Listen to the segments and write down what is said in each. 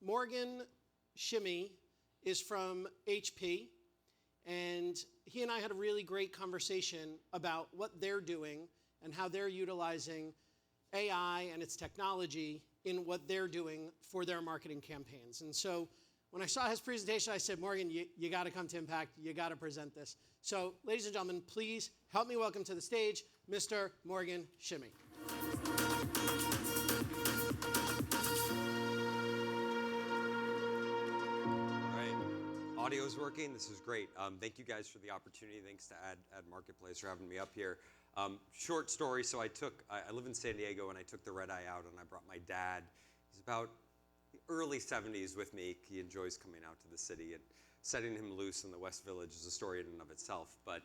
Morgan Shimmy is from HP, and he and I had a really great conversation about what they're doing and how they're utilizing AI and its technology in what they're doing for their marketing campaigns. And so when I saw his presentation, I said, Morgan, you got to come to Impact. You got to present this. So ladies and gentlemen, please help me welcome to the stage Mr. Morgan Shimmy. Audio's working. This is great. Thank you guys for the opportunity. Thanks to Ad Marketplace for having me up here. Short story. So I live in San Diego, and I took the red eye out, and I brought my dad. He's about the early 70s with me. He enjoys coming out to the city, and setting him loose in the West Village is a story in and of itself. But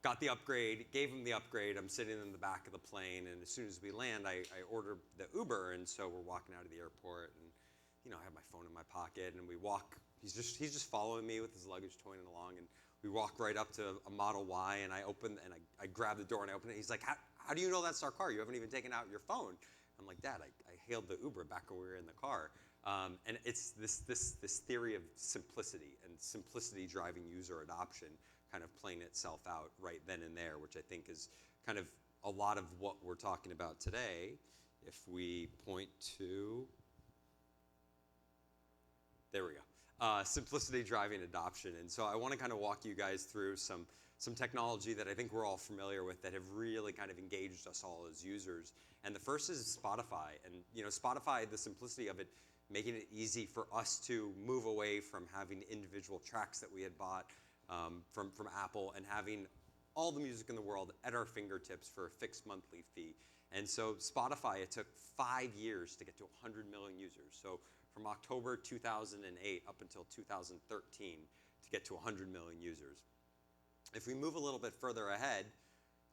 got the upgrade, gave him the upgrade. I'm sitting in the back of the plane, and as soon as we land, I order the Uber, and so we're walking out of the airport, and I have my phone in my pocket, and we walk. He's just following me with his luggage, toying along, and we walk right up to a Model Y, and I I grab the door and I open it. He's like, how do you know that's our car? You haven't even taken out your phone. I'm like, Dad, I hailed the Uber back when we were in the car. And it's this theory of simplicity and simplicity driving user adoption kind of playing itself out right then and there, which I think is kind of a lot of what we're talking about today. If we point to, there we go. Simplicity driving adoption. And so I want to kind of walk you guys through some technology that I think we're all familiar with that have really kind of engaged us all as users. And the first is Spotify. And Spotify, the simplicity of it, making it easy for us to move away from having individual tracks that we had bought from Apple and having all the music in the world at our fingertips for a fixed monthly fee. And so Spotify, it took 5 years to get to 100 million users. So from October 2008 up until 2013 to get to 100 million users. If we move a little bit further ahead,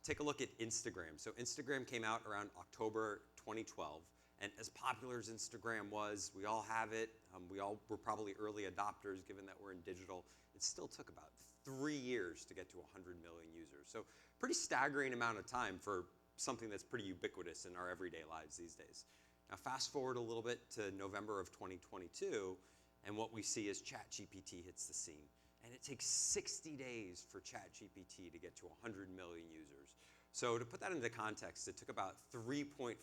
take a look at Instagram. So Instagram came out around October 2012. And as popular as Instagram was, we all have it. We all were probably early adopters given that we're in digital. It still took about 3 years to get to 100 million users. So pretty staggering amount of time for something that's pretty ubiquitous in our everyday lives these days. Now fast forward a little bit to November of 2022, and what we see is ChatGPT hits the scene. And it takes 60 days for ChatGPT to get to 100 million users. So to put that into context, it took about 3.5%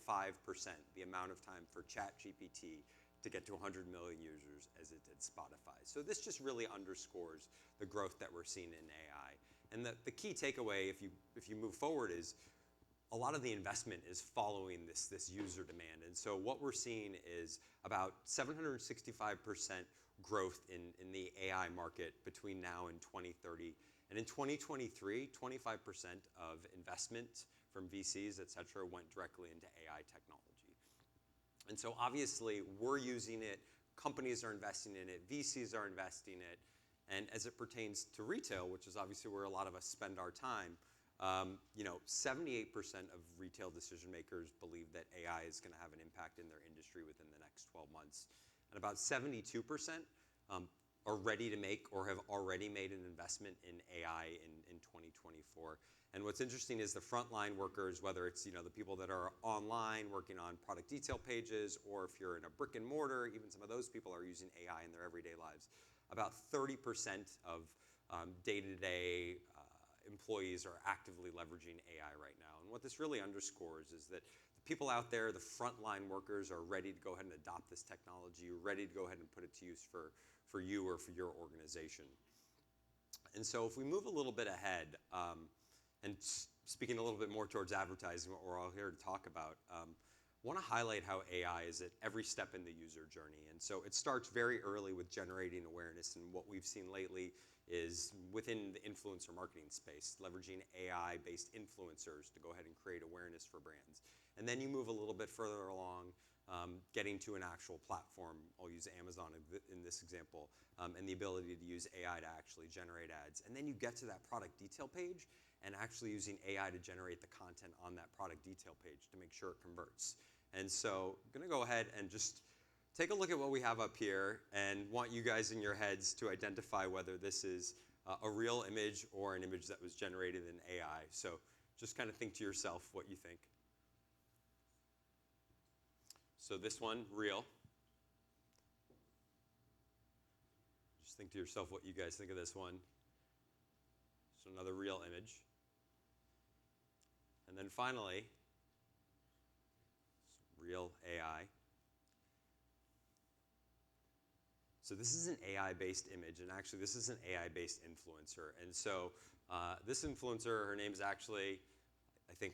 the amount of time for ChatGPT to get to 100 million users as it did Spotify. So this just really underscores the growth that we're seeing in AI. And the key takeaway, if you move forward, is a lot of the investment is following this user demand. And so what we're seeing is about 765% growth in the AI market between now and 2030. And in 2023, 25% of investment from VCs, et cetera, went directly into AI technology. And so obviously we're using it, companies are investing in it, VCs are investing in it. And as it pertains to retail, which is obviously where a lot of us spend our time, 78% of retail decision makers believe that AI is going to have an impact in their industry within the next 12 months. And about 72% are ready to make or have already made an investment in AI in 2024. And what's interesting is the frontline workers, whether it's the people that are online working on product detail pages, or if you're in a brick and mortar, even some of those people are using AI in their everyday lives. About 30% of day-to-day employees are actively leveraging AI right now. And what this really underscores is that the people out there, the frontline workers, are ready to go ahead and adopt this technology, ready to go ahead and put it to use for you or for your organization. And so if we move a little bit ahead, and speaking a little bit more towards advertising, what we're all here to talk about, I want to highlight how AI is at every step in the user journey. And so it starts very early with generating awareness, and what we've seen lately is within the influencer marketing space, leveraging AI-based influencers to go ahead and create awareness for brands. And then you move a little bit further along, getting to an actual platform. I'll use Amazon in this example, and the ability to use AI to actually generate ads. And then you get to that product detail page and actually using AI to generate the content on that product detail page to make sure it converts. And so I'm going to go ahead and just take a look at what we have up here and want you guys in your heads to identify whether this is a real image or an image that was generated in AI. So just kind of think to yourself what you think. So this one, real. Just think to yourself what you guys think of this one. So another real image. And then finally, real AI. So this is an AI-based image, and actually this is an AI-based influencer. And so this influencer, her name is actually, I think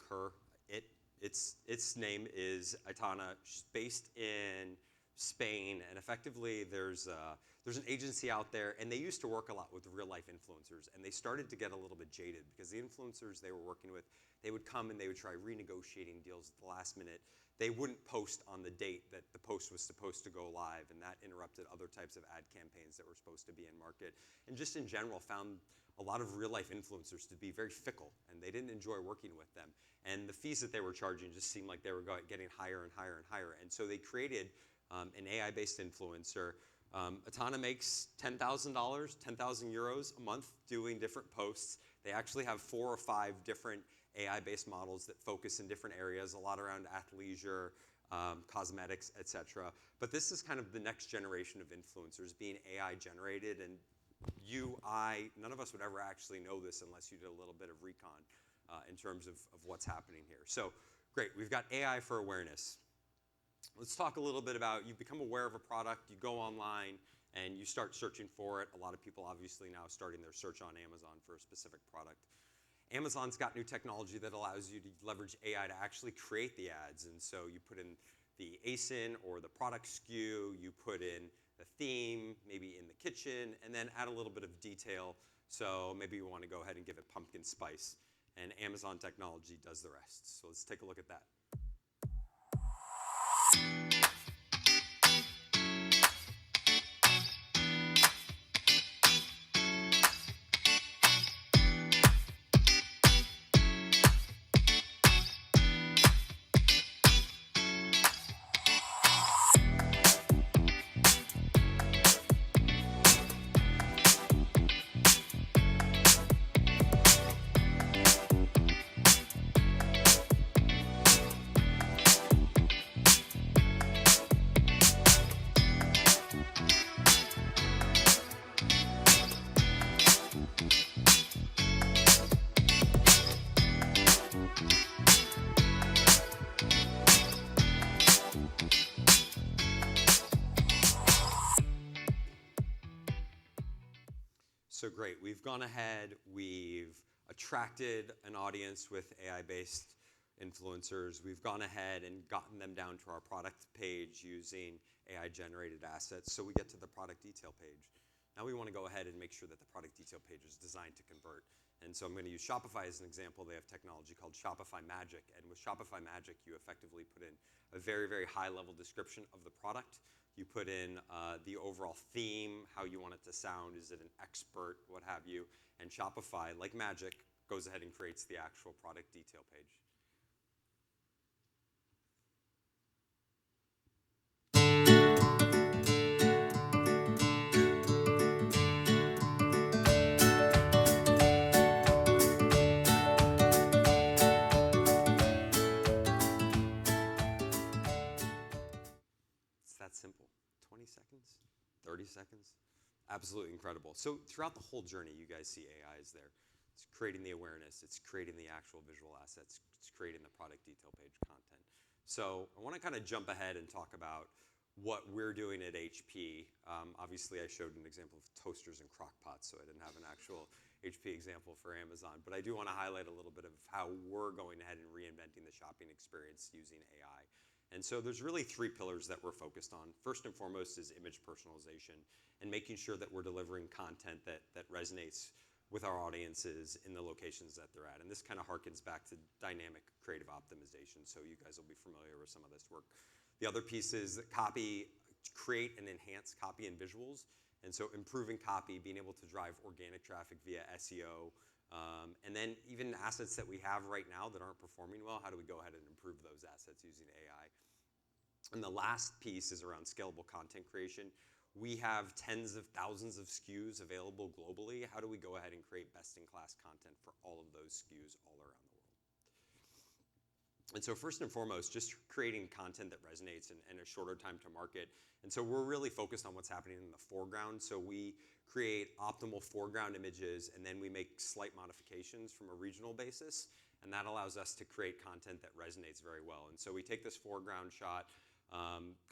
its name is Aitana. She's based in Spain, and effectively there's an agency out there, and they used to work a lot with real-life influencers, and they started to get a little bit jaded because the influencers they were working with, they would come and they would try renegotiating deals at the last minute. They wouldn't post on the date that the post was supposed to go live, and that interrupted other types of ad campaigns that were supposed to be in market. And just in general, found a lot of real-life influencers to be very fickle, and they didn't enjoy working with them. And the fees that they were charging just seemed like they were getting higher and higher and higher. And so they created an AI-based influencer. Aitana makes $10,000, 10,000 euros a month doing different posts. They actually have 4 or 5 different AI-based models that focus in different areas, a lot around athleisure, cosmetics, etc. But this is kind of the next generation of influencers being AI generated, and none of us would ever actually know this unless you did a little bit of recon in terms of what's happening here. So great, we've got AI for awareness. Let's talk a little bit about, you become aware of a product, you go online, and you start searching for it. A lot of people obviously now starting their search on Amazon for a specific product. Amazon's got new technology that allows you to leverage AI to actually create the ads. And so you put in the ASIN or the product SKU, you put in the theme, maybe in the kitchen, and then add a little bit of detail. So maybe you want to go ahead and give it pumpkin spice. And Amazon technology does the rest. So let's take a look at that. So great, we've gone ahead, we've attracted an audience with AI-based influencers. We've gone ahead and gotten them down to our product page using AI-generated assets. So we get to the product detail page. Now we want to go ahead and make sure that the product detail page is designed to convert. And so I'm going to use Shopify as an example. They have technology called Shopify Magic. And with Shopify Magic, you effectively put in a very, very high-level description of the product. You put in the overall theme, how you want it to sound, is it an expert, what have you. And Shopify, like magic, goes ahead and creates the actual product detail page. It's that simple. 20 seconds, 30 seconds. Absolutely incredible. So throughout the whole journey, you guys see AI is there. It's creating the awareness. It's creating the actual visual assets. It's creating the product detail page content. So I want to kind of jump ahead and talk about what we're doing at HP. Obviously, I showed an example of toasters and crock pots, so I didn't have an actual HP example for Amazon. But I do want to highlight a little bit of how we're going ahead and reinventing the shopping experience using AI. And so there's really 3 pillars that we're focused on. First and foremost is image personalization and making sure that we're delivering content that resonates with our audiences in the locations that they're at. And this kind of harkens back to dynamic creative optimization, so you guys will be familiar with some of this work. The other piece is that create and enhance copy and visuals. And so improving copy, being able to drive organic traffic via SEO, and then even assets that we have right now that aren't performing well, how do we go ahead and improve those assets using AI? And the last piece is around scalable content creation. We have tens of thousands of SKUs available globally. How do we go ahead and create best-in-class content for all of those SKUs all around the world? And so first and foremost, just creating content that resonates and a shorter time to market. And so we're really focused on what's happening in the foreground. So we create optimal foreground images, and then we make slight modifications from a regional basis. And that allows us to create content that resonates very well. And so we take this foreground shot,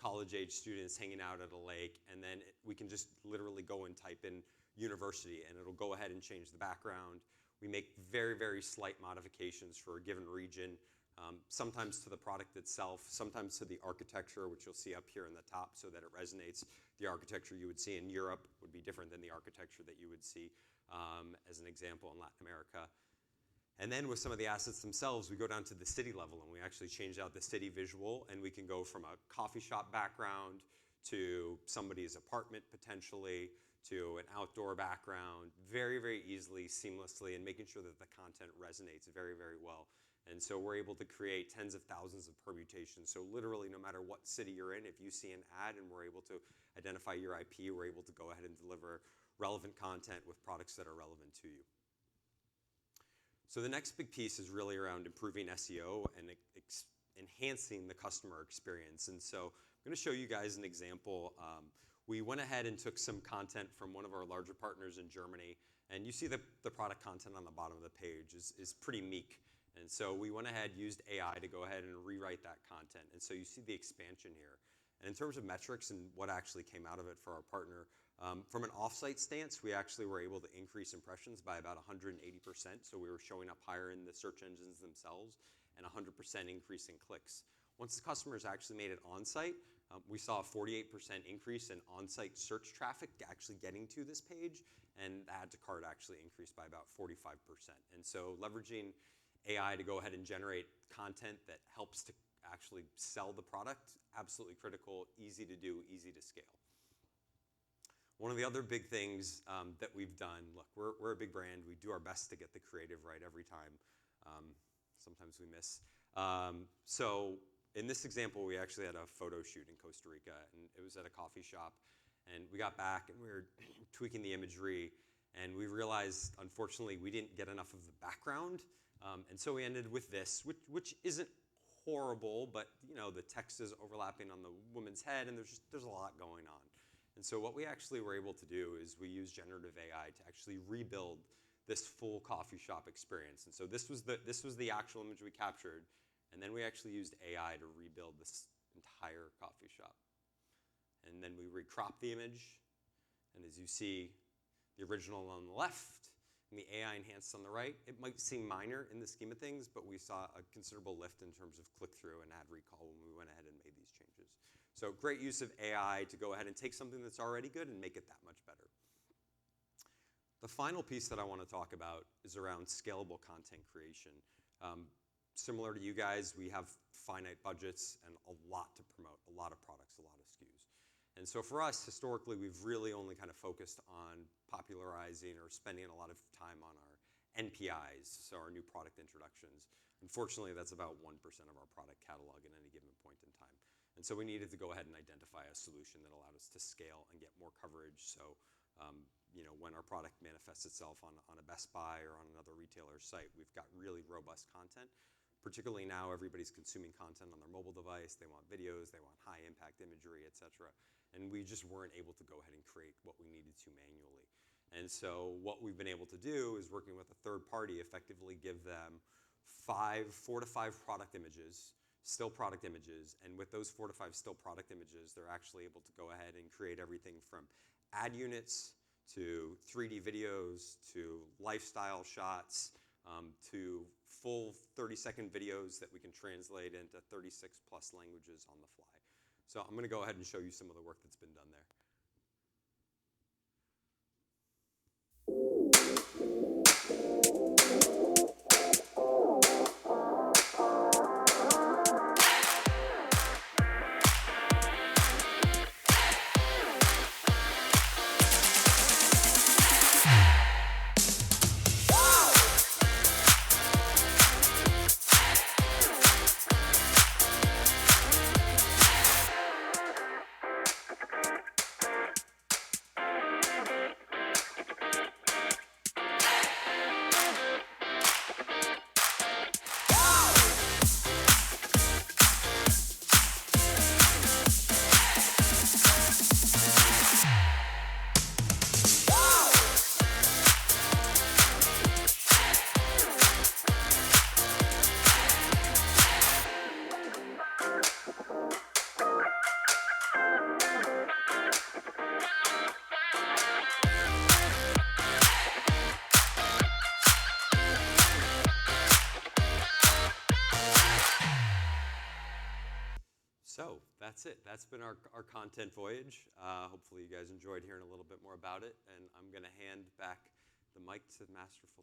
college-age students hanging out at a lake, and then we can just literally go and type in university, and it'll go ahead and change the background. We make very, very slight modifications for a given region, sometimes to the product itself, sometimes to the architecture, which you'll see up here in the top so that it resonates. The architecture you would see in Europe would be different than the architecture that you would see, as an example, in Latin America. And then with some of the assets themselves, we go down to the city level, and we actually change out the city visual, and we can go from a coffee shop background to somebody's apartment potentially, to an outdoor background, very, very easily, seamlessly, and making sure that the content resonates very, very well. And so we're able to create tens of thousands of permutations. So literally, no matter what city you're in, if you see an ad and we're able to identify your IP, we're able to go ahead and deliver relevant content with products that are relevant to you. So the next big piece is really around improving SEO and enhancing the customer experience. And so I'm going to show you guys an example. We went ahead and took some content from one of our larger partners in Germany, and you see the product content on the bottom of the page is pretty meek. And so we went ahead, used AI to go ahead and rewrite that content. And so you see the expansion here. And in terms of metrics and what actually came out of it for our partner, from an offsite stance, we actually were able to increase impressions by about 180%. So we were showing up higher in the search engines themselves, and 100% increase in clicks. Once the customers actually made it on-site, we saw a 48% increase in on-site search traffic actually getting to this page, and add to cart actually increased by about 45%. And so leveraging AI to go ahead and generate content that helps to actually sell the product, absolutely critical, easy to do, easy to scale. One of the other big things that we've done, look, we're a big brand. We do our best to get the creative right every time. Sometimes we miss. So in this example, we actually had a photo shoot in Costa Rica, and it was at a coffee shop. And we got back, and we were tweaking the imagery, and we realized, unfortunately, we didn't get enough of the background. And so we ended with this, which isn't horrible, but you know, the text is overlapping on the woman's head, and there's a lot going on. And so what we actually were able to do is we used generative AI to actually rebuild this full coffee shop experience. And so this was the actual image we captured, and then we actually used AI to rebuild this entire coffee shop. And then we recropped the image, and as you see, the original on the left and the AI enhanced on the right. It might seem minor in the scheme of things, but we saw a considerable lift in terms of click-through and ad recall when we went ahead and made these changes. So great use of AI to go ahead and take something that's already good and make it that much better. The final piece that I want to talk about is around scalable content creation. Similar to you guys, we have finite budgets and a lot to promote, a lot of products, a lot of SKUs. And so for us, historically, we've really only kind of focused on popularizing or spending a lot of time on our NPIs, so our new product introductions. Unfortunately, that's about 1% of our product catalog at any given point in time. And so we needed to go ahead and identify a solution that allowed us to scale and get more coverage. So you know, when our product manifests itself on a Best Buy or on another retailer's site, we've got really robust content. Particularly now, everybody's consuming content on their mobile device. They want videos, they want high-impact imagery, et cetera. And we just weren't able to go ahead and create what we needed to manually. And so what we've been able to do is, working with a third party, effectively give them 4 to 5 product images, still product images, and with those 4 to 5 still product images, they're actually able to go ahead and create everything from ad units to 3D videos to lifestyle shots to full 30-second videos that we can translate into 36 plus languages on the fly. So I'm going to go ahead and show you some of the work that's been done there. So that's it. That's been our content voyage. Hopefully you guys enjoyed hearing a little bit more about it. And I'm going to hand back the mic to Masterful